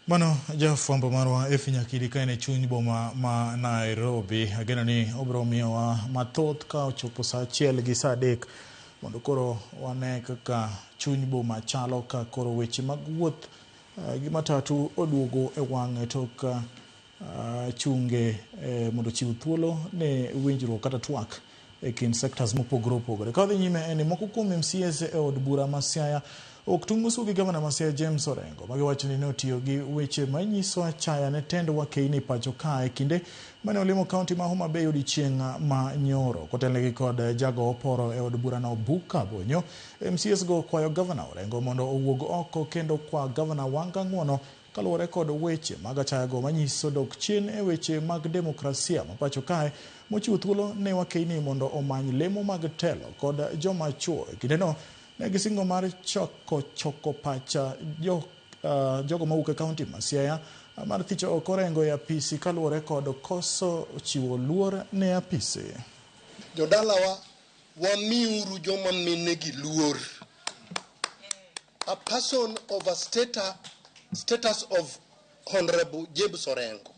Mano jafwambo marwa Nyakidi ka ene chuny boma ma Nairobi. Ageno ni obro miyowa mathoth ka ochopo saa 1 gi saa 3 mondo koro wane kaka chuny boma chalo ka koro weche mag wuoth gi matatu oduogo e wang'e tok chunge mondo chiw thuolo ne winjruok kata twak e kind sectors mopogore opogore. Ka dhi nyime en moko kuom MCAs e od bura ma Siaya ok tung'uso gi Gavana James Orengo magiwacho ni ne otiyo gi weche manyiso achaya ne tend wakeini pacho kae kinde mane olimo kaunti ma Homa Bay odiochieng' ma nyoro kotelnegi kod jago oporo e od bura no Buka Bonyo. MCAs go kwayo Gavana Orengo mondo owuog oko kendo kwa Gavana Wanga ng'uono kaluwore kod weche mag achaya go manyiso dok chien e weche mag demokrasia ma pacho kae mochiwo thuolo ne wakeini mondo omany lemo mag telo kod joma chuo. Kinde no ne gisingo mar choko pacha jogo mawuok e kaunti ma Siaya mar thicho ok Orengo e apisi kaluwore kod koso chiwo luor ne apisi. Jodalawa wamiuru joma minegi luor. A person of a status of Honorable James Orengo.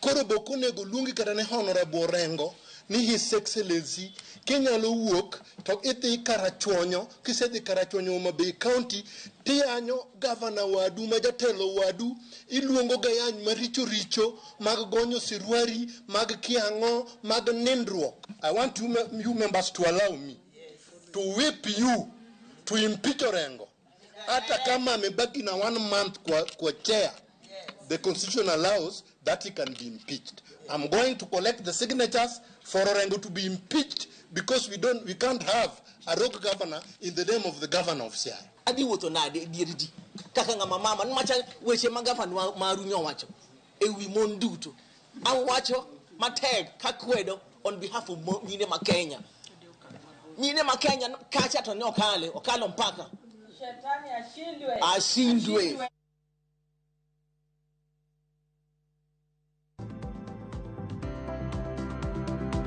Koro bokonego lungi kata ne Honorable Orengo ni His Excellency kenyalo wuok to idhi karachuonyo kisedhi karachuonyo Homa Bay County tiyanyo Gavana wadu ma jatelo wadu iluongo gayany maricho richo mag gonyo sirwari mag kiang'o mag nindruok. I want you members to allow me to whip you to impeach Orengo. Hata kama amebaki na 1 month kwa chair, the constitution allows that he can be impeached. I'm going to collect the signatures for Orengo to be impeached because we can't have a rogue governor in the name of the governor of Siaya. Adi woto na de diridi kaka ngama mama nmacha weche magavana marunyo wacho ewi monduto an wacho matek kakwedo on behalf of nyine makenya kacha to ne okalo mpaka shetani ashindwe